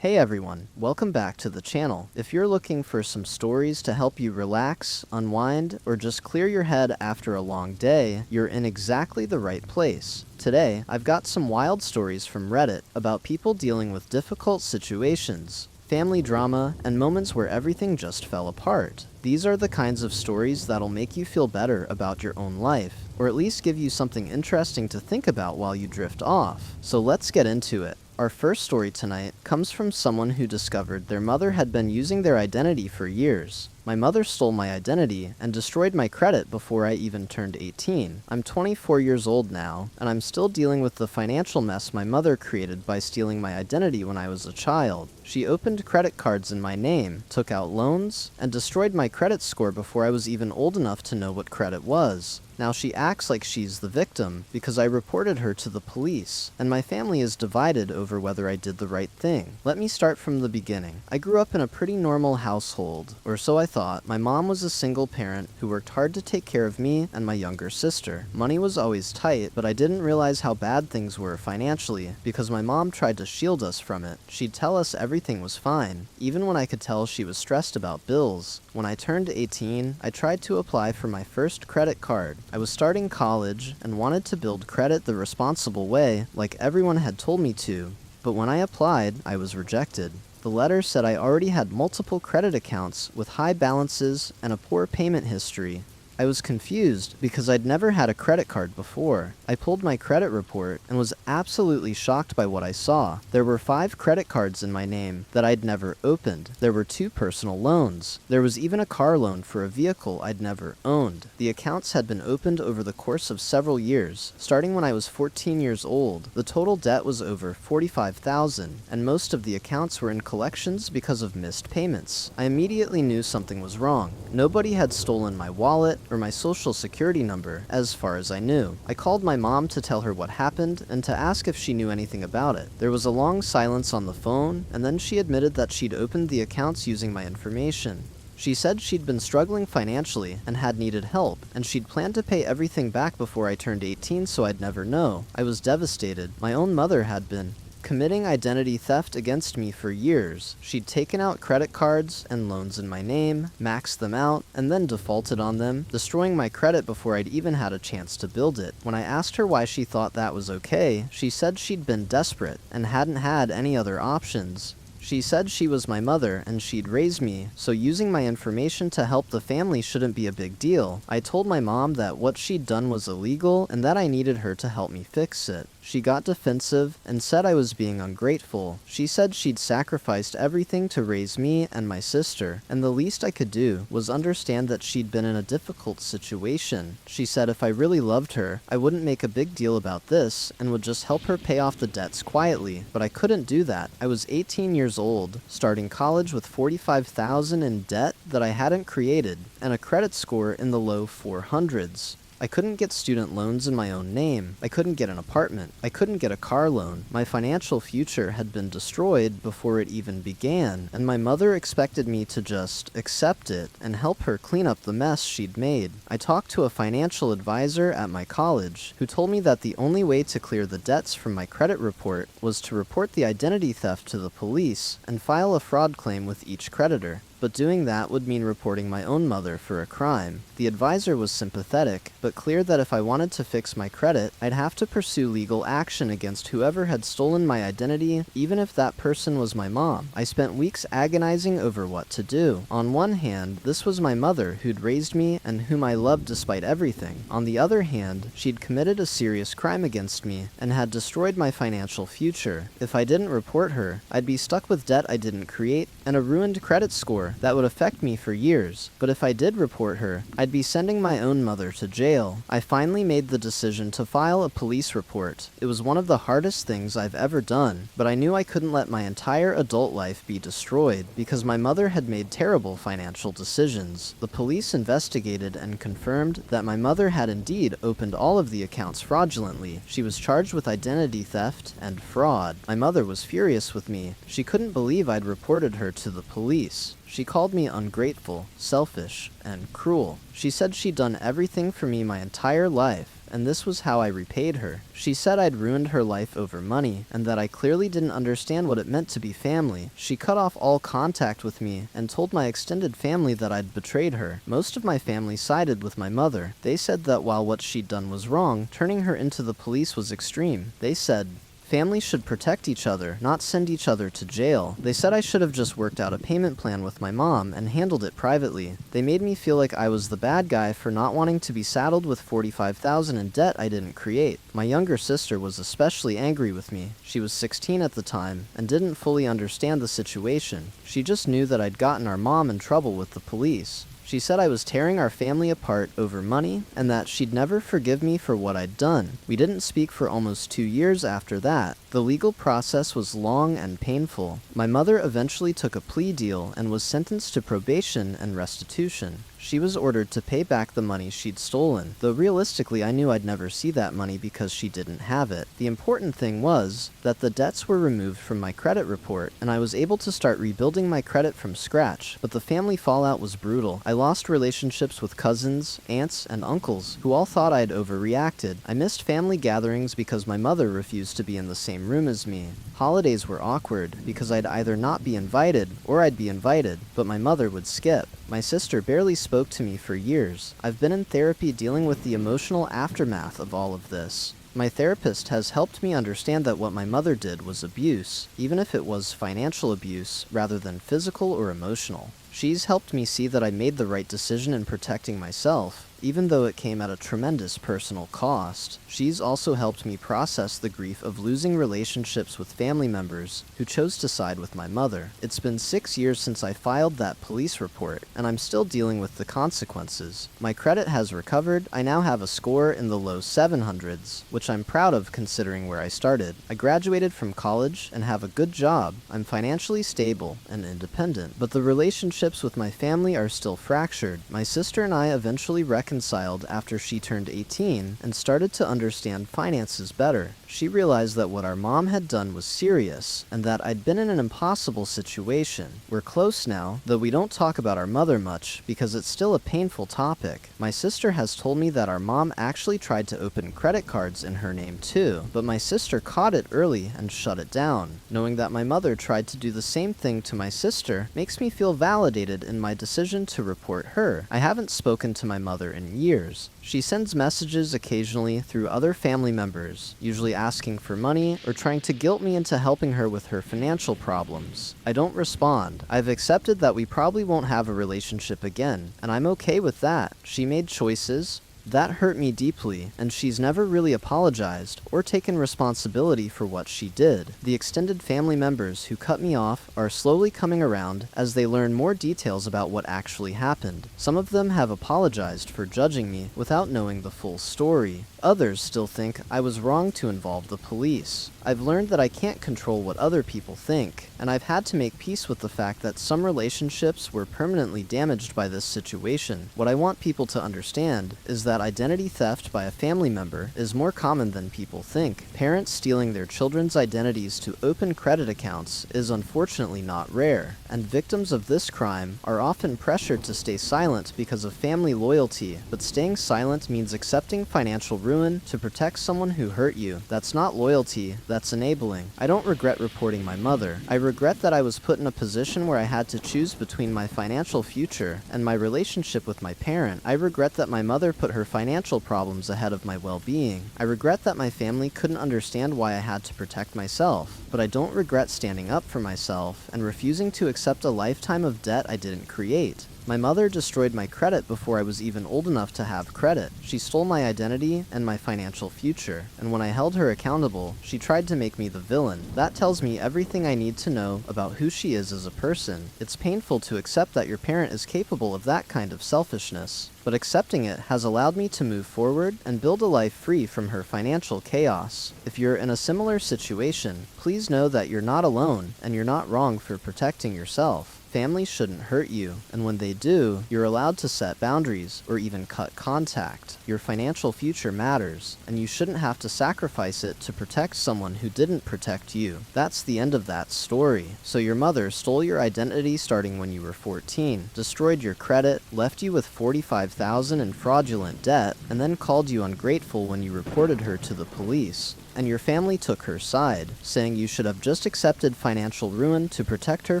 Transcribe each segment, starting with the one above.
Hey everyone, welcome back to the channel. If you're looking for some stories to help you relax, unwind, or just clear your head after a long day, you're in exactly the right place. Today, I've got some wild stories from Reddit about people dealing with difficult situations, family drama, and moments where everything just fell apart. These are the kinds of stories that'll make you feel better about your own life, or at least give you something interesting to think about while you drift off. So let's get into it. Our first story tonight comes from someone who discovered their mother had been using their identity for years. My mother stole my identity and destroyed my credit before I even turned 18. I'm 24 years old now, and I'm still dealing with the financial mess my mother created by stealing my identity when I was a child. She opened credit cards in my name, took out loans, and destroyed my credit score before I was even old enough to know what credit was. Now she acts like she's the victim because I reported her to the police, and my family is divided over whether I did the right thing. Let me start from the beginning. I grew up in a pretty normal household, or so I thought. My mom was a single parent who worked hard to take care of me and my younger sister. Money was always tight, but I didn't realize how bad things were financially because my mom tried to shield us from it. She'd tell us everything was fine, even when I could tell she was stressed about bills. When I turned 18, I tried to apply for my first credit card. I was starting college and wanted to build credit the responsible way, like everyone had told me to, but when I applied, I was rejected. The letter said I already had multiple credit accounts with high balances and a poor payment history. I was confused because I'd never had a credit card before. I pulled my credit report and was absolutely shocked by what I saw. There were 5 credit cards in my name that I'd never opened. There were 2 personal loans. There was even a car loan for a vehicle I'd never owned. The accounts had been opened over the course of several years, starting when I was 14 years old. The total debt was over $45,000, and most of the accounts were in collections because of missed payments. I immediately knew something was wrong. Nobody had stolen my wallet or my social security number, as far as I knew. I called my mom to tell her what happened and to ask if she knew anything about it. There was a long silence on the phone, and then she admitted that she'd opened the accounts using my information. She said she'd been struggling financially and had needed help, and she'd planned to pay everything back before I turned 18 so I'd never know. I was devastated. My own mother had been committing identity theft against me for years. She'd taken out credit cards and loans in my name, maxed them out, and then defaulted on them, destroying my credit before I'd even had a chance to build it. When I asked her why she thought that was okay, she said she'd been desperate and hadn't had any other options. She said she was my mother and she'd raised me, so using my information to help the family shouldn't be a big deal. I told my mom that what she'd done was illegal and that I needed her to help me fix it. She got defensive and said I was being ungrateful. She said she'd sacrificed everything to raise me and my sister, and the least I could do was understand that she'd been in a difficult situation. She said if I really loved her, I wouldn't make a big deal about this and would just help her pay off the debts quietly, but I couldn't do that. I was 18 years old, starting college with $45,000 in debt that I hadn't created, and a credit score in the low 400s. I couldn't get student loans in my own name. I couldn't get an apartment. I couldn't get a car loan. My financial future had been destroyed before it even began, and my mother expected me to just accept it and help her clean up the mess she'd made. I talked to a financial advisor at my college who told me that the only way to clear the debts from my credit report was to report the identity theft to the police and file a fraud claim with each creditor. But doing that would mean reporting my own mother for a crime. The advisor was sympathetic, but clear that if I wanted to fix my credit, I'd have to pursue legal action against whoever had stolen my identity, even if that person was my mom. I spent weeks agonizing over what to do. On one hand, this was my mother who'd raised me and whom I loved despite everything. On the other hand, she'd committed a serious crime against me and had destroyed my financial future. If I didn't report her, I'd be stuck with debt I didn't create and a ruined credit score that would affect me for years. But if I did report her, I'd be sending my own mother to jail. I finally made the decision to file a police report. It was one of the hardest things I've ever done, but I knew I couldn't let my entire adult life be destroyed because my mother had made terrible financial decisions. The police investigated and confirmed that my mother had indeed opened all of the accounts fraudulently. She was charged with identity theft and fraud. My mother was furious with me. She couldn't believe I'd reported her to the police. She called me ungrateful, selfish, and cruel. She said she'd done everything for me my entire life, and this was how I repaid her. She said I'd ruined her life over money, and that I clearly didn't understand what it meant to be family. She cut off all contact with me and told my extended family that I'd betrayed her. Most of my family sided with my mother. They said that while what she'd done was wrong, turning her into the police was extreme. They said, families should protect each other, not send each other to jail. They said I should have just worked out a payment plan with my mom and handled it privately. They made me feel like I was the bad guy for not wanting to be saddled with $45,000 in debt I didn't create. My younger sister was especially angry with me. She was 16 at the time and didn't fully understand the situation. She just knew that I'd gotten our mom in trouble with the police. She said I was tearing our family apart over money and that she'd never forgive me for what I'd done. We didn't speak for almost 2 years after that. The legal process was long and painful. My mother eventually took a plea deal and was sentenced to probation and restitution. She was ordered to pay back the money she'd stolen, though realistically I knew I'd never see that money because she didn't have it. The important thing was that the debts were removed from my credit report, and I was able to start rebuilding my credit from scratch, but the family fallout was brutal. I lost relationships with cousins, aunts, and uncles, who all thought I'd overreacted. I missed family gatherings because my mother refused to be in the same room as me. Holidays were awkward because I'd either not be invited or I'd be invited, but my mother would skip. My sister barely spoke to me for years. I've been in therapy dealing with the emotional aftermath of all of this. My therapist has helped me understand that what my mother did was abuse, even if it was financial abuse rather than physical or emotional. She's helped me see that I made the right decision in protecting myself, even though it came at a tremendous personal cost. She's also helped me process the grief of losing relationships with family members who chose to side with my mother. It's been 6 years since I filed that police report, and I'm still dealing with the consequences. My credit has recovered. I now have a score in the low 700s, which I'm proud of considering where I started. I graduated from college and have a good job. I'm financially stable and independent, but the relationships with my family are still fractured. My sister and I eventually reconciled after she turned 18 and started to understand finances better. She realized that what our mom had done was serious and that I'd been in an impossible situation. We're close now, though we don't talk about our mother much because it's still a painful topic. My sister has told me that our mom actually tried to open credit cards in her name too, but my sister caught it early and shut it down. Knowing that my mother tried to do the same thing to my sister makes me feel validated in my decision to report her. I haven't spoken to my mother in years. She sends messages occasionally through other family members, usually asking for money or trying to guilt me into helping her with her financial problems. I don't respond. I've accepted that we probably won't have a relationship again, and I'm okay with that. She made choices that hurt me deeply, and she's never really apologized or taken responsibility for what she did. The extended family members who cut me off are slowly coming around as they learn more details about what actually happened. Some of them have apologized for judging me without knowing the full story. Others still think I was wrong to involve the police. I've learned that I can't control what other people think, and I've had to make peace with the fact that some relationships were permanently damaged by this situation. What I want people to understand is that identity theft by a family member is more common than people think. Parents stealing their children's identities to open credit accounts is unfortunately not rare, and victims of this crime are often pressured to stay silent because of family loyalty, but staying silent means accepting financial ruin to protect someone who hurt you. That's not loyalty, that's enabling. I don't regret reporting my mother. I regret that I was put in a position where I had to choose between my financial future and my relationship with my parent. I regret that my mother put her financial problems ahead of my well-being. I regret that my family couldn't understand why I had to protect myself, but I don't regret standing up for myself and refusing to accept a lifetime of debt I didn't create. My mother destroyed my credit before I was even old enough to have credit. She stole my identity and my financial future, and when I held her accountable, she tried to make me the villain. That tells me everything I need to know about who she is as a person. It's painful to accept that your parent is capable of that kind of selfishness, but accepting it has allowed me to move forward and build a life free from her financial chaos. If you're in a similar situation, please know that you're not alone and you're not wrong for protecting yourself. Family shouldn't hurt you, and when they do, you're allowed to set boundaries or even cut contact. Your financial future matters, and you shouldn't have to sacrifice it to protect someone who didn't protect you. That's the end of that story. So your mother stole your identity starting when you were 14, destroyed your credit, left you with $45,000 in fraudulent debt, and then called you ungrateful when you reported her to the police. And your family took her side, saying you should have just accepted financial ruin to protect her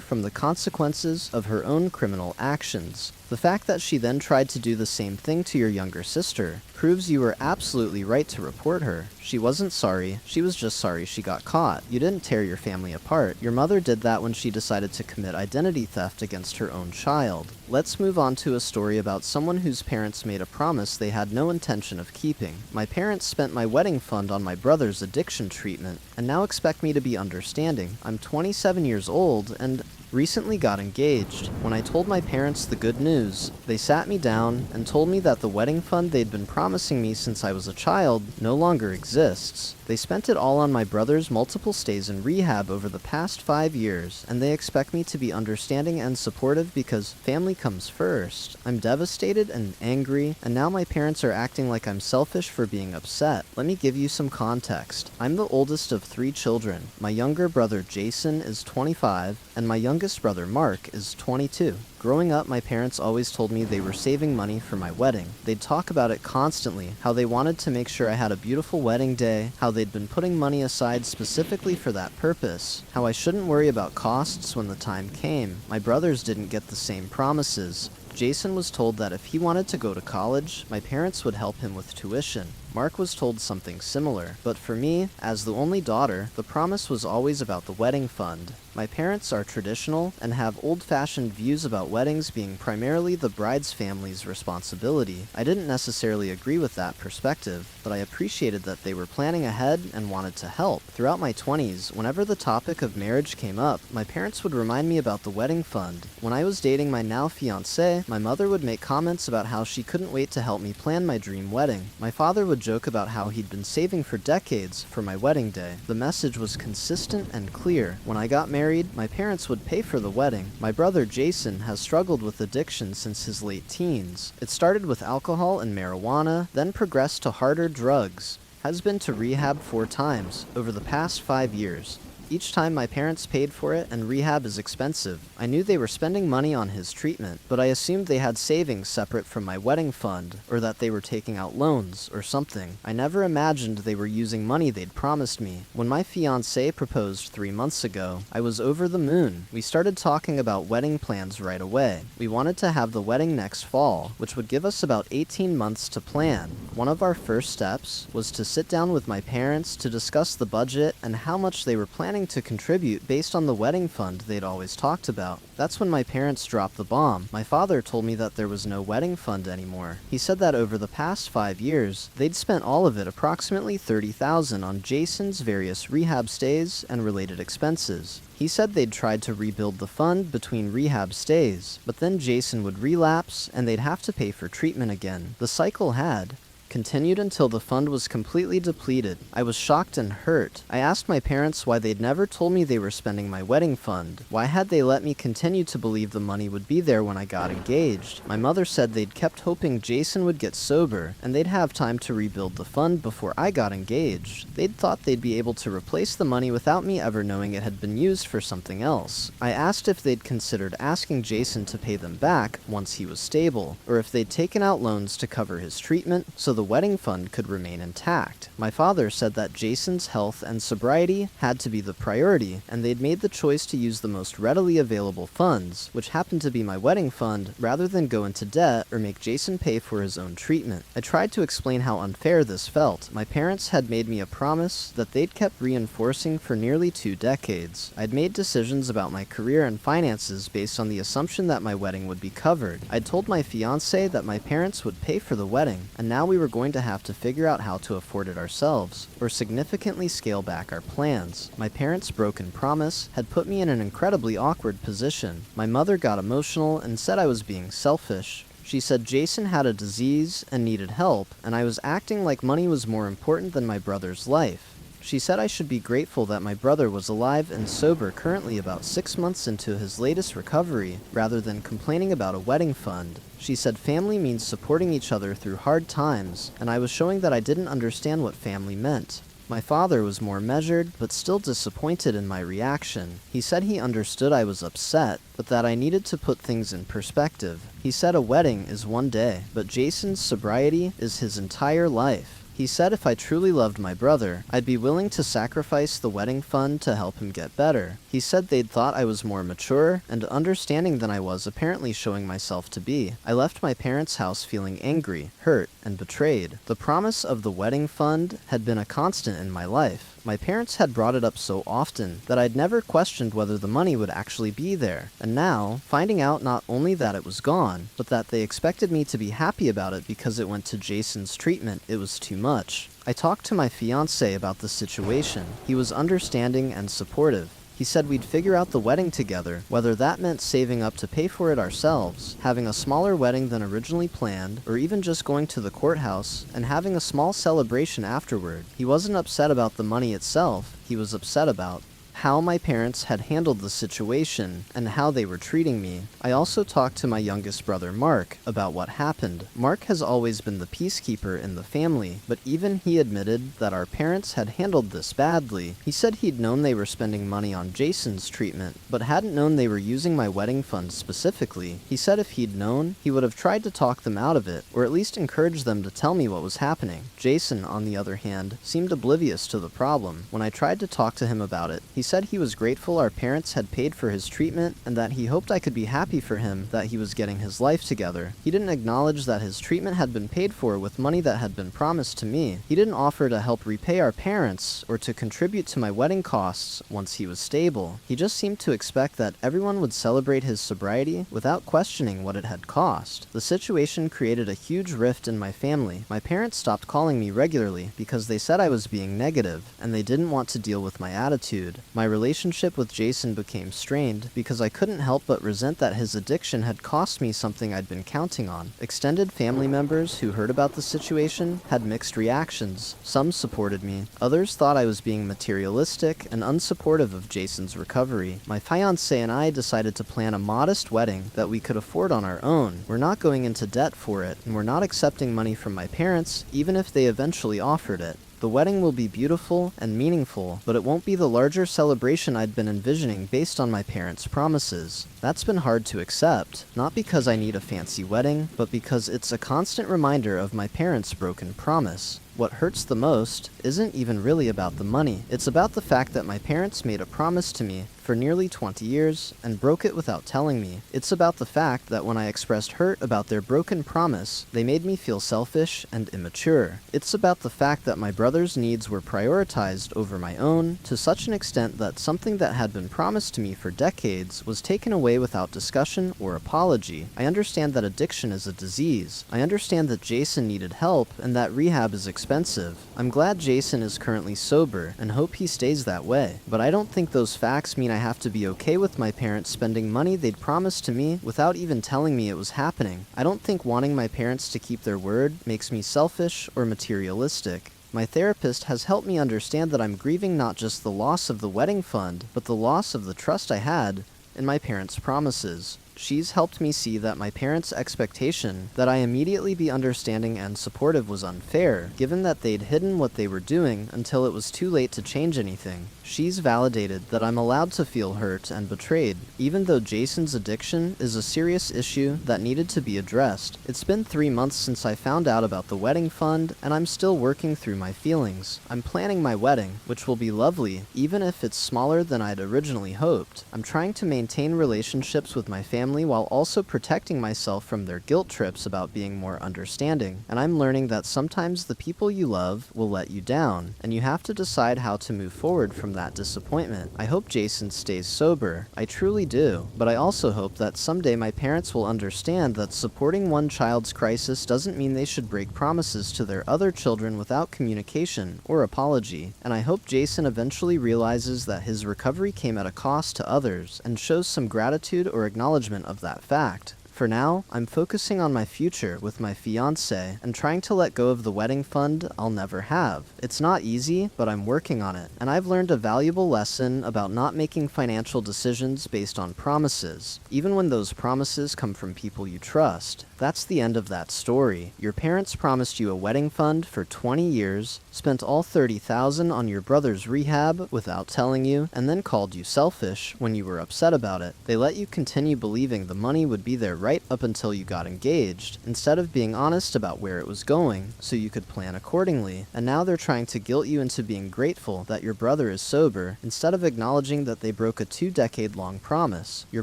from the consequences of her own criminal actions. The fact that she then tried to do the same thing to your younger sister proves you were absolutely right to report her. She wasn't sorry, she was just sorry she got caught. You didn't tear your family apart. Your mother did that when she decided to commit identity theft against her own child. Let's move on to a story about someone whose parents made a promise they had no intention of keeping. My parents spent my wedding fund on my brother's addiction treatment, and now expect me to be understanding. I'm 27 years old, and recently got engaged. When I told my parents the good news, they sat me down and told me that the wedding fund they'd been promising me since I was a child no longer exists. They spent it all on my brother's multiple stays in rehab over the past 5 years, and they expect me to be understanding and supportive because family comes first. I'm devastated and angry, and now my parents are acting like I'm selfish for being upset. Let me give you some context. I'm the oldest of 3 children. My younger brother Jason is 25, and my youngest brother Mark is 22. Growing up, my parents always told me they were saving money for my wedding. They'd talk about it constantly, how they wanted to make sure I had a beautiful wedding day, how they'd been putting money aside specifically for that purpose, how I shouldn't worry about costs when the time came. My brothers didn't get the same promises. Jason was told that if he wanted to go to college, my parents would help him with tuition. Mark was told something similar, but for me, as the only daughter, the promise was always about the wedding fund. My parents are traditional and have old-fashioned views about weddings being primarily the bride's family's responsibility. I didn't necessarily agree with that perspective, but I appreciated that they were planning ahead and wanted to help. Throughout my 20s, whenever the topic of marriage came up, my parents would remind me about the wedding fund. When I was dating my now fiancé, my mother would make comments about how she couldn't wait to help me plan my dream wedding. My father would joke about how he'd been saving for decades for my wedding day. The message was consistent and clear. When I got married, my parents would pay for the wedding. My brother Jason has struggled with addiction since his late teens. It started with alcohol and marijuana, then progressed to harder drugs. Has been to rehab 4 times over the past 5 years. Each time my parents paid for it, and rehab is expensive. I knew they were spending money on his treatment, but I assumed they had savings separate from my wedding fund, or that they were taking out loans, or something. I never imagined they were using money they'd promised me. When my fiancé proposed 3 months ago, I was over the moon. We started talking about wedding plans right away. We wanted to have the wedding next fall, which would give us about 18 months to plan. One of our first steps was to sit down with my parents to discuss the budget and how much they were planning to contribute based on the wedding fund they'd always talked about. That's when my parents dropped the bomb. My father told me that there was no wedding fund anymore. He said that over the past 5 years, they'd spent all of it, approximately $30,000, on Jason's various rehab stays and related expenses. He said they'd tried to rebuild the fund between rehab stays, but then Jason would relapse and they'd have to pay for treatment again. The cycle had continued until the fund was completely depleted. I was shocked and hurt. I asked my parents why they'd never told me they were spending my wedding fund. Why had they let me continue to believe the money would be there when I got engaged? My mother said they'd kept hoping Jason would get sober, and they'd have time to rebuild the fund before I got engaged. They'd thought they'd be able to replace the money without me ever knowing it had been used for something else. I asked if they'd considered asking Jason to pay them back once he was stable, or if they'd taken out loans to cover his treatment so the wedding fund could remain intact. My father said that Jason's health and sobriety had to be the priority, and they'd made the choice to use the most readily available funds, which happened to be my wedding fund, rather than go into debt or make Jason pay for his own treatment. I tried to explain how unfair this felt. My parents had made me a promise that they'd kept reinforcing for nearly 2 decades. I'd made decisions about my career and finances based on the assumption that my wedding would be covered. I'd told my fiancé that my parents would pay for the wedding, and now we were going to have to figure out how to afford it ourselves, or significantly scale back our plans. My parents' broken promise had put me in an incredibly awkward position. My mother got emotional and said I was being selfish. She said Jason had a disease and needed help, and I was acting like money was more important than my brother's life. She said I should be grateful that my brother was alive and sober currently about 6 months into his latest recovery, rather than complaining about a wedding fund. She said family means supporting each other through hard times, and I was showing that I didn't understand what family meant. My father was more measured, but still disappointed in my reaction. He said he understood I was upset, but that I needed to put things in perspective. He said a wedding is one day, but Jason's sobriety is his entire life. He said if I truly loved my brother, I'd be willing to sacrifice the wedding fund to help him get better. He said they'd thought I was more mature and understanding than I was apparently showing myself to be. I left my parents' house feeling angry, hurt, and betrayed. The promise of the wedding fund had been a constant in my life. My parents had brought it up so often that I'd never questioned whether the money would actually be there. And now, finding out not only that it was gone, but that they expected me to be happy about it because it went to Jason's treatment, it was too much. I talked to my fiancé about the situation. He was understanding and supportive. He said we'd figure out the wedding together, whether that meant saving up to pay for it ourselves, having a smaller wedding than originally planned, or even just going to the courthouse and having a small celebration afterward. He wasn't upset about the money itself, he was upset about how my parents had handled the situation and how they were treating me. I also talked to my youngest brother Mark about what happened. Mark has always been the peacekeeper in the family, but even he admitted that our parents had handled this badly. He said he'd known they were spending money on Jason's treatment, but hadn't known they were using my wedding fund specifically. He said if he'd known, he would have tried to talk them out of it, or at least encourage them to tell me what was happening. Jason, on the other hand, seemed oblivious to the problem. When I tried to talk to him about it, he said he was grateful our parents had paid for his treatment and that he hoped I could be happy for him that he was getting his life together. He didn't acknowledge that his treatment had been paid for with money that had been promised to me. He didn't offer to help repay our parents or to contribute to my wedding costs once he was stable. He just seemed to expect that everyone would celebrate his sobriety without questioning what it had cost. The situation created a huge rift in my family. My parents stopped calling me regularly because they said I was being negative and they didn't want to deal with my attitude. My relationship with Jason became strained because I couldn't help but resent that his addiction had cost me something I'd been counting on. Extended family members who heard about the situation had mixed reactions. Some supported me. Others thought I was being materialistic and unsupportive of Jason's recovery. My fiancé and I decided to plan a modest wedding that we could afford on our own. We're not going into debt for it, and we're not accepting money from my parents, even if they eventually offered it. The wedding will be beautiful and meaningful, but it won't be the larger celebration I'd been envisioning based on my parents' promises. That's been hard to accept, not because I need a fancy wedding, but because it's a constant reminder of my parents' broken promise. What hurts the most isn't even really about the money. It's about the fact that my parents made a promise to me for nearly 20 years and broke it without telling me. It's about the fact that when I expressed hurt about their broken promise, they made me feel selfish and immature. It's about the fact that my brother's needs were prioritized over my own to such an extent that something that had been promised to me for decades was taken away without discussion or apology. I understand that addiction is a disease. I understand that Jason needed help and that rehab is expensive. I'm glad Jason is currently sober and hope he stays that way. But I don't think those facts mean I have to be okay with my parents spending money they'd promised to me without even telling me it was happening. I don't think wanting my parents to keep their word makes me selfish or materialistic. My therapist has helped me understand that I'm grieving not just the loss of the wedding fund, but the loss of the trust I had in my parents' promises. She's helped me see that my parents' expectation that I immediately be understanding and supportive was unfair, given that they'd hidden what they were doing until it was too late to change anything. She's validated that I'm allowed to feel hurt and betrayed, even though Jason's addiction is a serious issue that needed to be addressed. It's been 3 months since I found out about the wedding fund, and I'm still working through my feelings. I'm planning my wedding, which will be lovely, even if it's smaller than I'd originally hoped. I'm trying to maintain relationships with my family while also protecting myself from their guilt trips about being more understanding. And I'm learning that sometimes the people you love will let you down, and you have to decide how to move forward from that disappointment. I hope Jason stays sober. I truly do. But I also hope that someday my parents will understand that supporting one child's crisis doesn't mean they should break promises to their other children without communication or apology. And I hope Jason eventually realizes that his recovery came at a cost to others and shows some gratitude or acknowledgement of that fact. For now, I'm focusing on my future with my fiancé and trying to let go of the wedding fund I'll never have. It's not easy, but I'm working on it, and I've learned a valuable lesson about not making financial decisions based on promises, even when those promises come from people you trust. That's the end of that story. Your parents promised you a wedding fund for 20 years, spent all $30,000 on your brother's rehab without telling you, and then called you selfish when you were upset about it. They let you continue believing the money would be there right up until you got engaged, instead of being honest about where it was going, so you could plan accordingly. And now they're trying to guilt you into being grateful that your brother is sober, instead of acknowledging that they broke a 2-decade-long promise. Your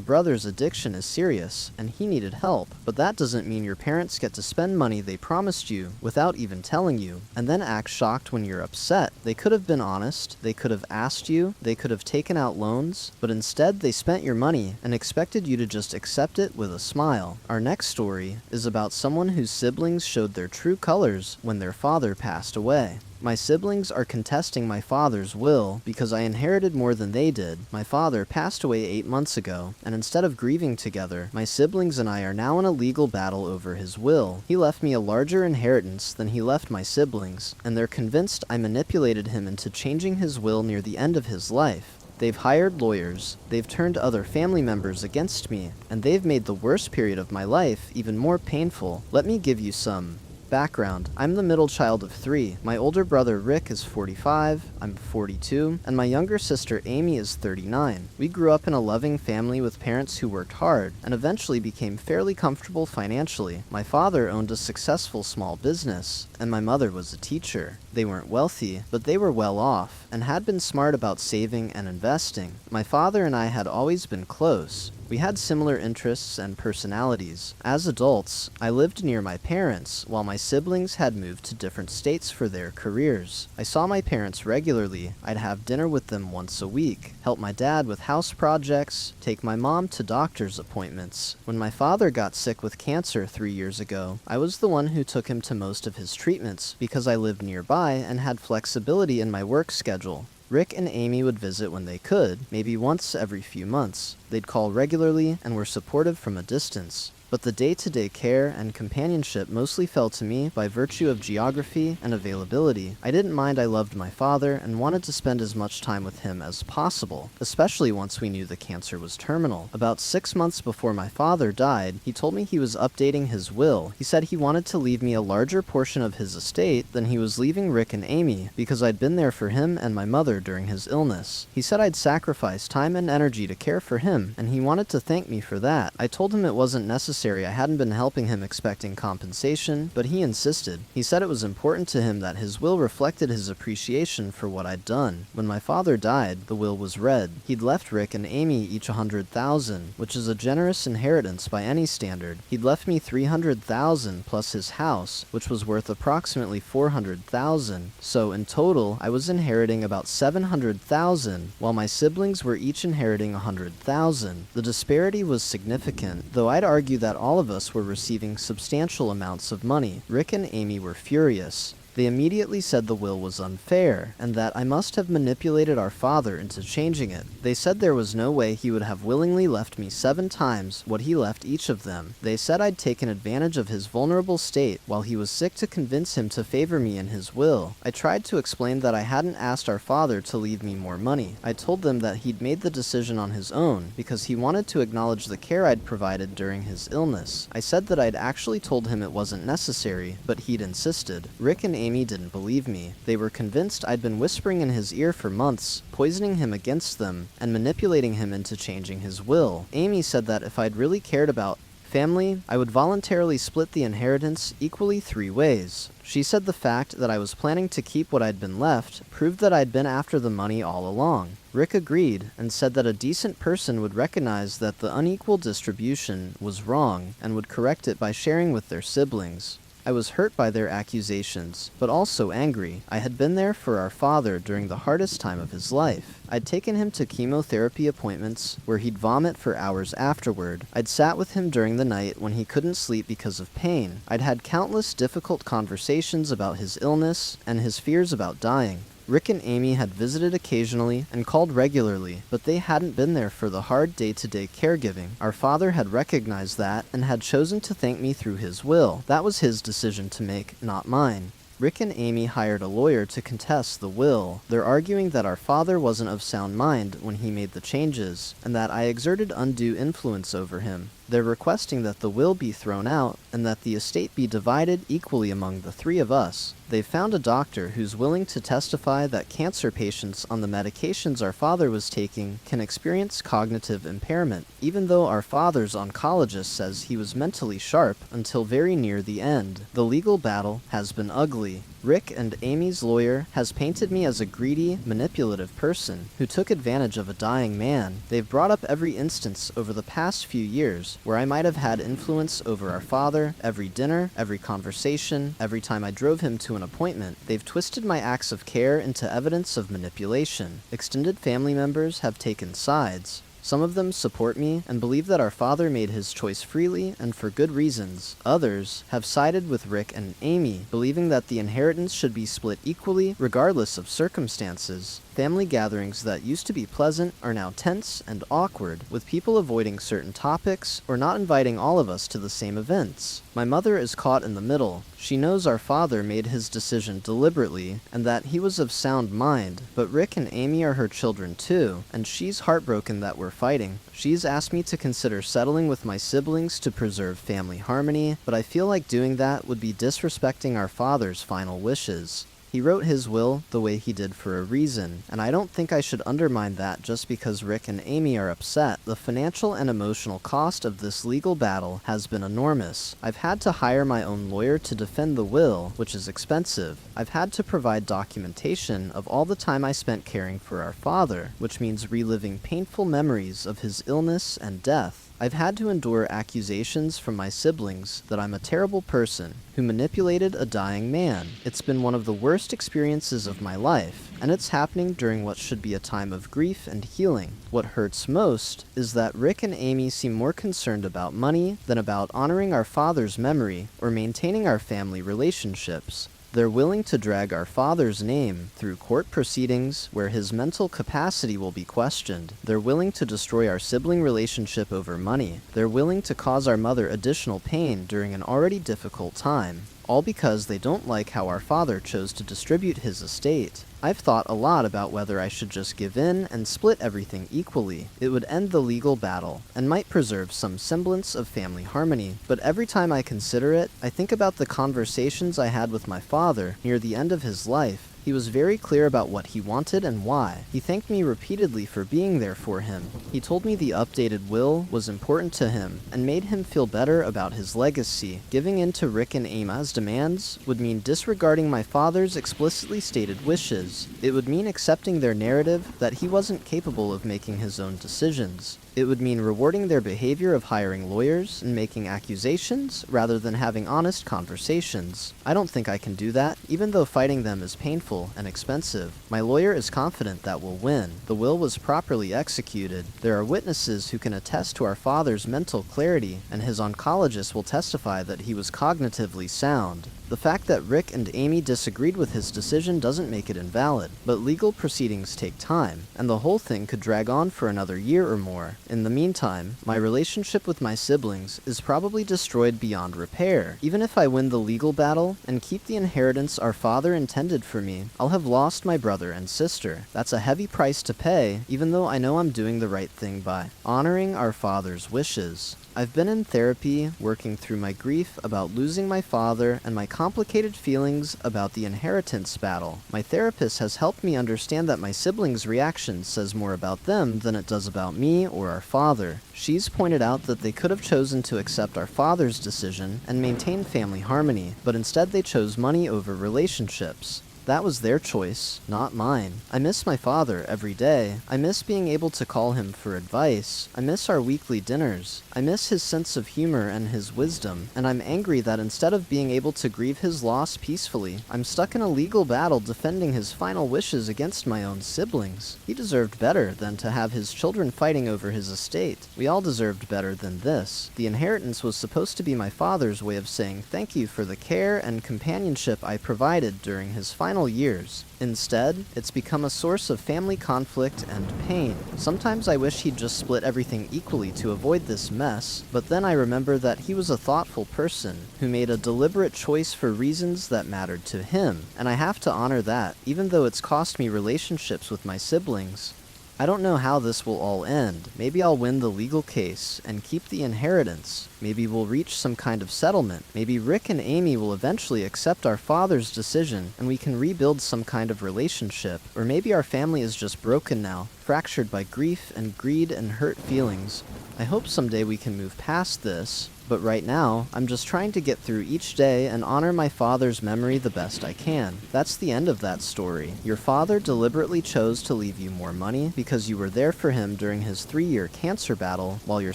brother's addiction is serious, and he needed help, but that doesn't mean your parents get to spend money they promised you without even telling you, and then act shocked when you're upset. They could have been honest, they could have asked you, they could have taken out loans, but instead they spent your money and expected you to just accept it with a smile. Our next story is about someone whose siblings showed their true colors when their father passed away. My siblings are contesting my father's will because I inherited more than they did. My father passed away 8 months ago, and instead of grieving together, my siblings and I are now in a legal battle over his will. He left me a larger inheritance than he left my siblings, and they're convinced I manipulated him into changing his will near the end of his life. They've hired lawyers, they've turned other family members against me, and they've made the worst period of my life even more painful. Let me give you some background. I'm the middle child of 3. My older brother Rick is 45, I'm 42, and my younger sister Amy is 39. We grew up in a loving family with parents who worked hard and eventually became fairly comfortable financially. My father owned a successful small business, and my mother was a teacher. They weren't wealthy, but they were well off and had been smart about saving and investing. My father and I had always been close. We had similar interests and personalities. As adults, I lived near my parents, while my siblings had moved to different states for their careers. I saw my parents regularly. I'd have dinner with them once a week, help my dad with house projects, take my mom to doctor's appointments. When my father got sick with cancer 3 years ago, I was the one who took him to most of his treatments because I lived nearby and had flexibility in my work schedule. Rick and Amy would visit when they could, maybe once every few months. They'd call regularly and were supportive from a distance. But the day-to-day care and companionship mostly fell to me by virtue of geography and availability. I didn't mind I loved my father and wanted to spend as much time with him as possible, especially once we knew the cancer was terminal. About 6 months before my father died, he told me he was updating his will. He said he wanted to leave me a larger portion of his estate than he was leaving Rick and Amy because I'd been there for him and my mother during his illness. He said I'd sacrificed time and energy to care for him, and he wanted to thank me for that. I told him it wasn't necessary. I hadn't been helping him expecting compensation, but he insisted. He said it was important to him that his will reflected his appreciation for what I'd done. When my father died, the will was read. He'd left Rick and Amy each $100,000, which is a generous inheritance by any standard. He'd left me $300,000 plus his house, which was worth approximately $400,000. So in total, I was inheriting about $700,000, while my siblings were each inheriting $100,000. The disparity was significant, though I'd argue that all of us were receiving substantial amounts of money. Rick and Amy were furious. They immediately said the will was unfair, and that I must have manipulated our father into changing it. They said there was no way he would have willingly left me 7 times what he left each of them. They said I'd taken advantage of his vulnerable state while he was sick to convince him to favor me in his will. I tried to explain that I hadn't asked our father to leave me more money. I told them that he'd made the decision on his own because he wanted to acknowledge the care I'd provided during his illness. I said that I'd actually told him it wasn't necessary, but he'd insisted. Rick and Amy didn't believe me. They were convinced I'd been whispering in his ear for months, poisoning him against them, and manipulating him into changing his will. Amy said that if I'd really cared about family, I would voluntarily split the inheritance equally 3 ways. She said the fact that I was planning to keep what I'd been left proved that I'd been after the money all along. Rick agreed and said that a decent person would recognize that the unequal distribution was wrong and would correct it by sharing with their siblings. I was hurt by their accusations, but also angry. I had been there for our father during the hardest time of his life. I'd taken him to chemotherapy appointments where he'd vomit for hours afterward. I'd sat with him during the night when he couldn't sleep because of pain. I'd had countless difficult conversations about his illness and his fears about dying. Rick and Amy had visited occasionally and called regularly, but they hadn't been there for the hard day-to-day caregiving. Our father had recognized that and had chosen to thank me through his will. That was his decision to make, not mine. Rick and Amy hired a lawyer to contest the will. They're arguing that our father wasn't of sound mind when he made the changes, and that I exerted undue influence over him. They're requesting that the will be thrown out and that the estate be divided equally among the three of us. They've found a doctor who's willing to testify that cancer patients on the medications our father was taking can experience cognitive impairment, even though our father's oncologist says he was mentally sharp until very near the end. The legal battle has been ugly. Rick and Amy's lawyer has painted me as a greedy, manipulative person who took advantage of a dying man. They've brought up every instance over the past few years where I might have had influence over our father, every dinner, every conversation, every time I drove him to an appointment. They've twisted my acts of care into evidence of manipulation. Extended family members have taken sides. Some of them support me and believe that our father made his choice freely and for good reasons. Others have sided with Rick and Amy, believing that the inheritance should be split equally regardless of circumstances. Family gatherings that used to be pleasant are now tense and awkward, with people avoiding certain topics or not inviting all of us to the same events. My mother is caught in the middle. She knows our father made his decision deliberately and that he was of sound mind, but Rick and Amy are her children too, and she's heartbroken that we're fighting. She's asked me to consider settling with my siblings to preserve family harmony, but I feel like doing that would be disrespecting our father's final wishes. He wrote his will the way he did for a reason, and I don't think I should undermine that just because Rick and Amy are upset. The financial and emotional cost of this legal battle has been enormous. I've had to hire my own lawyer to defend the will, which is expensive. I've had to provide documentation of all the time I spent caring for our father, which means reliving painful memories of his illness and death. I've had to endure accusations from my siblings that I'm a terrible person who manipulated a dying man. It's been one of the worst experiences of my life, and it's happening during what should be a time of grief and healing. What hurts most is that Rick and Amy seem more concerned about money than about honoring our father's memory or maintaining our family relationships. They're willing to drag our father's name through court proceedings where his mental capacity will be questioned. They're willing to destroy our sibling relationship over money. They're willing to cause our mother additional pain during an already difficult time, all because they don't like how our father chose to distribute his estate. I've thought a lot about whether I should just give in and split everything equally. It would end the legal battle, and might preserve some semblance of family harmony. But every time I consider it, I think about the conversations I had with my father near the end of his life. He was very clear about what he wanted and why. He thanked me repeatedly for being there for him. He told me the updated will was important to him and made him feel better about his legacy. Giving in to Rick and Amy's demands would mean disregarding my father's explicitly stated wishes. It would mean accepting their narrative that he wasn't capable of making his own decisions. It would mean rewarding their behavior of hiring lawyers and making accusations rather than having honest conversations. I don't think I can do that, even though fighting them is painful and expensive. My lawyer is confident that we'll win. The will was properly executed. There are witnesses who can attest to our father's mental clarity, and his oncologist will testify that he was cognitively sound. The fact that Rick and Amy disagreed with his decision doesn't make it invalid, but legal proceedings take time, and the whole thing could drag on for another year or more. In the meantime, my relationship with my siblings is probably destroyed beyond repair. Even if I win the legal battle and keep the inheritance our father intended for me, I'll have lost my brother and sister. That's a heavy price to pay, even though I know I'm doing the right thing by honoring our father's wishes. I've been in therapy, working through my grief about losing my father and my complicated feelings about the inheritance battle. My therapist has helped me understand that my siblings' reaction says more about them than it does about me or our father. She's pointed out that they could have chosen to accept our father's decision and maintain family harmony, but instead they chose money over relationships. That was their choice, not mine. I miss my father every day. I miss being able to call him for advice. I miss our weekly dinners. I miss his sense of humor and his wisdom, and I'm angry that instead of being able to grieve his loss peacefully, I'm stuck in a legal battle defending his final wishes against my own siblings. He deserved better than to have his children fighting over his estate. We all deserved better than this. The inheritance was supposed to be my father's way of saying thank you for the care and companionship I provided during his final final years. Instead, it's become a source of family conflict and pain. Sometimes I wish he'd just split everything equally to avoid this mess, but then I remember that he was a thoughtful person who made a deliberate choice for reasons that mattered to him, and I have to honor that, even though it's cost me relationships with my siblings. I don't know how this will all end. Maybe I'll win the legal case and keep the inheritance. Maybe we'll reach some kind of settlement. Maybe Rick and Amy will eventually accept our father's decision and we can rebuild some kind of relationship. Or maybe our family is just broken now, fractured by grief and greed and hurt feelings. I hope someday we can move past this. But right now, I'm just trying to get through each day and honor my father's memory the best I can. That's the end of that story. Your father deliberately chose to leave you more money because you were there for him during his 3-year cancer battle, while your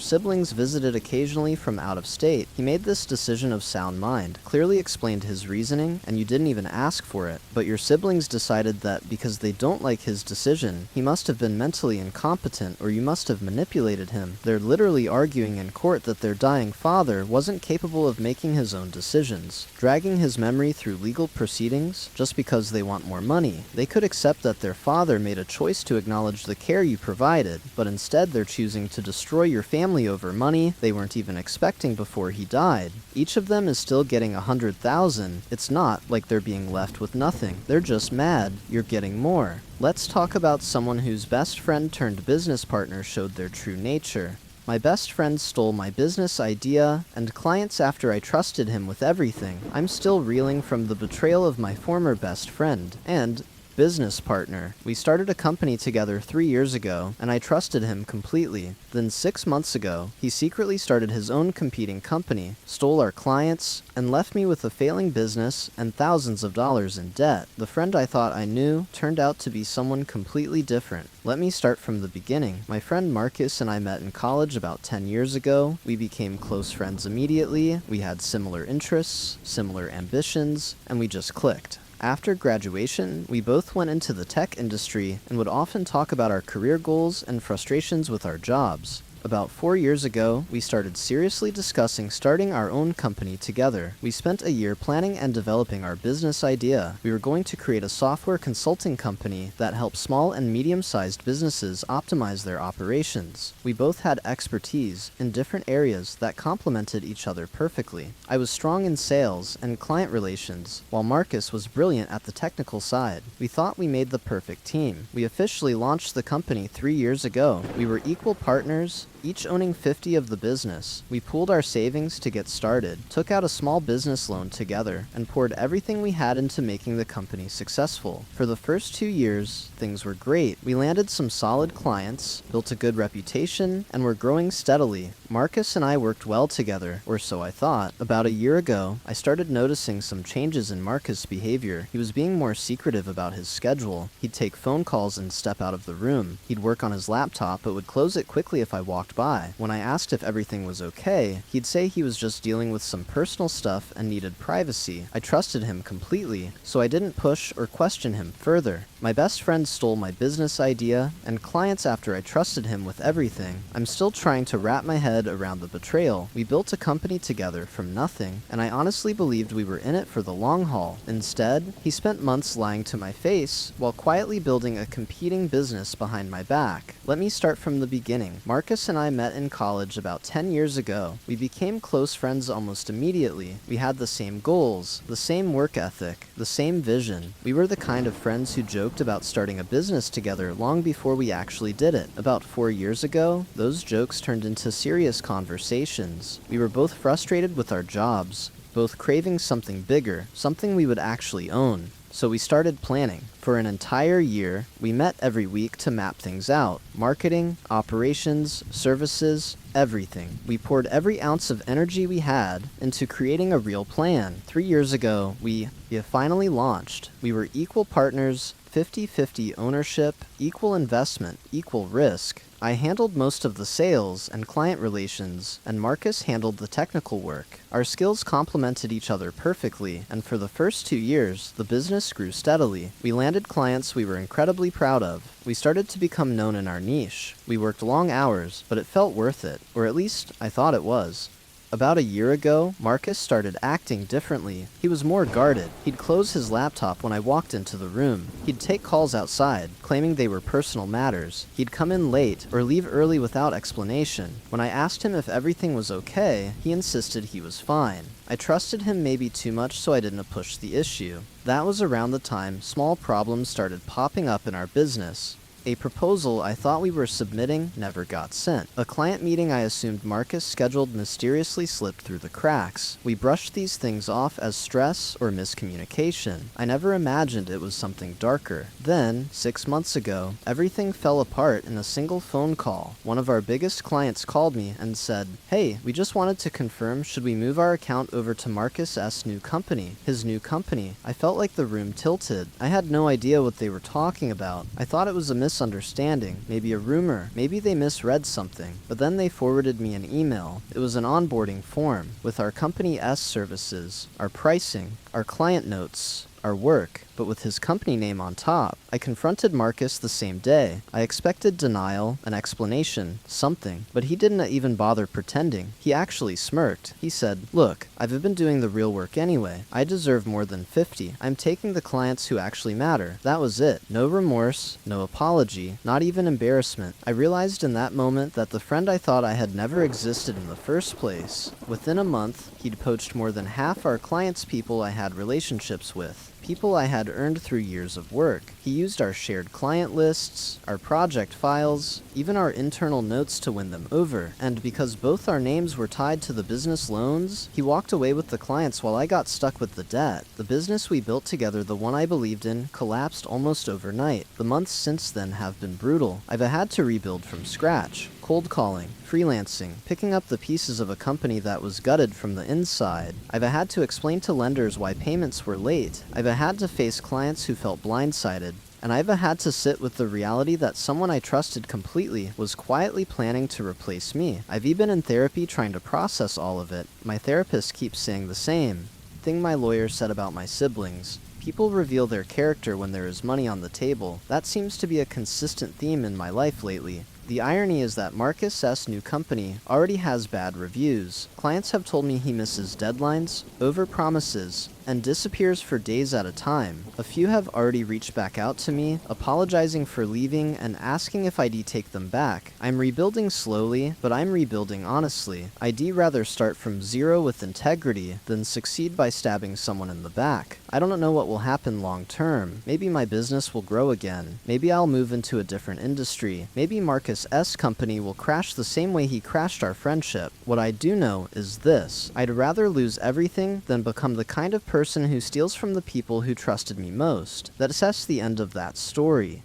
siblings visited occasionally from out of state. He made this decision of sound mind, clearly explained his reasoning, and you didn't even ask for it. But your siblings decided that because they don't like his decision, he must have been mentally incompetent or you must have manipulated him. They're literally arguing in court that their dying father wasn't capable of making his own decisions, dragging his memory through legal proceedings just because they want more money. They could accept that their father made a choice to acknowledge the care you provided, but instead they're choosing to destroy your family over money they weren't even expecting before he died. Each of them is still getting $100,000. It's not like they're being left with nothing. They're just mad you're getting more. Let's talk about someone whose best friend turned business partner showed their true nature. My best friend stole my business idea and clients after I trusted him with everything. I'm still reeling from the betrayal of my former best friend and business partner. We started a company together 3 years ago, and I trusted him completely. Then 6 months ago, he secretly started his own competing company, stole our clients, and left me with a failing business and thousands of dollars in debt. The friend I thought I knew turned out to be someone completely different. Let me start from the beginning. My friend Marcus and I met in college about 10 years ago. We became close friends immediately. We had similar interests, similar ambitions, and we just clicked. After graduation, we both went into the tech industry and would often talk about our career goals and frustrations with our jobs. About 4 years ago, we started seriously discussing starting our own company together. We spent a year planning and developing our business idea. We were going to create a software consulting company that helps small and medium-sized businesses optimize their operations. We both had expertise in different areas that complemented each other perfectly. I was strong in sales and client relations, while Marcus was brilliant at the technical side. We thought we made the perfect team. We officially launched the company 3 years ago. We were equal partners, each owning 50 of the business. We pooled our savings to get started, took out a small business loan together, and poured everything we had into making the company successful. For the first 2 years, things were great. We landed some solid clients, built a good reputation, and were growing steadily. Marcus and I worked well together, or so I thought. About a year ago, I started noticing some changes in Marcus' behavior. He was being more secretive about his schedule. He'd take phone calls and step out of the room. He'd work on his laptop, but would close it quickly if I walked by. When I asked if everything was okay, he'd say he was just dealing with some personal stuff and needed privacy. I trusted him completely, so I didn't push or question him further. My best friend stole my business idea and clients after I trusted him with everything. I'm still trying to wrap my head around the betrayal. We built a company together from nothing, and I honestly believed we were in it for the long haul. Instead, he spent months lying to my face while quietly building a competing business behind my back. Let me start from the beginning. Marcus and I met in college about 10 years ago. We became close friends almost immediately. We had the same goals, the same work ethic, the same vision. We were the kind of friends who joked about starting a business together long before we actually did it. About 4 years ago, those jokes turned into serious conversations. We were both frustrated with our jobs, both craving something bigger, something we would actually own. So we started planning. For an entire year, we met every week to map things out. Marketing, operations, services, everything. We poured every ounce of energy we had into creating a real plan. 3 years ago, we finally launched. We were equal partners, 50-50 ownership, equal investment, equal risk. I handled most of the sales and client relations, and Marcus handled the technical work. Our skills complemented each other perfectly, and for the first 2 years, the business grew steadily. We landed clients we were incredibly proud of. We started to become known in our niche. We worked long hours, but it felt worth it, or at least I thought it was. About a year ago, Marcus started acting differently. He was more guarded. He'd close his laptop when I walked into the room. He'd take calls outside, claiming they were personal matters. He'd come in late or leave early without explanation. When I asked him if everything was okay, he insisted he was fine. I trusted him maybe too much, so I didn't push the issue. That was around the time small problems started popping up in our business. A proposal I thought we were submitting never got sent. A client meeting I assumed Marcus scheduled mysteriously slipped through the cracks. We brushed these things off as stress or miscommunication. I never imagined it was something darker. Then, 6 months ago, everything fell apart in a single phone call. One of our biggest clients called me and said, "Hey, we just wanted to confirm, should we move our account over to Marcus' new company?" His new company. I felt like the room tilted. I had no idea what they were talking about. I thought it was a misunderstanding, maybe a rumor, maybe they misread something. But then they forwarded me an email. It was an onboarding form with our company's services, our pricing, our client notes, our work, but with his company name on top. I confronted Marcus the same day. I expected denial, an explanation, something, but he didn't even bother pretending. He actually smirked. He said, "Look, I've been doing the real work anyway. I deserve more than 50. I'm taking the clients who actually matter." That was it. No remorse, no apology, not even embarrassment. I realized in that moment that the friend I thought I had never existed in the first place. Within a month, he'd poached more than half our clients' people I had relationships with. People I had earned through years of work. He used our shared client lists, our project files, even our internal notes to win them over. And because both our names were tied to the business loans, he walked away with the clients while I got stuck with the debt. The business we built together, the one I believed in, collapsed almost overnight. The months since then have been brutal. I've had to rebuild from scratch. Cold calling, freelancing, picking up the pieces of a company that was gutted from the inside. I've had to explain to lenders why payments were late. I've had to face clients who felt blindsided. And I've had to sit with the reality that someone I trusted completely was quietly planning to replace me. I've even been in therapy trying to process all of it. My therapist keeps saying the same thing my lawyer said about my siblings. People reveal their character when there is money on the table. That seems to be a consistent theme in my life lately. The irony is that Marcus' new company already has bad reviews. Clients have told me he misses deadlines, overpromises, and disappears for days at a time. A few have already reached back out to me, apologizing for leaving and asking if I'd take them back. I'm rebuilding slowly, but I'm rebuilding honestly. I'd rather start from zero with integrity than succeed by stabbing someone in the back. I don't know what will happen long term. Maybe my business will grow again. Maybe I'll move into a different industry. Maybe Marcus' company will crash the same way he crashed our friendship. What I do know is this: I'd rather lose everything than become the kind of person who steals from the people who trusted me most. That's the end of that story.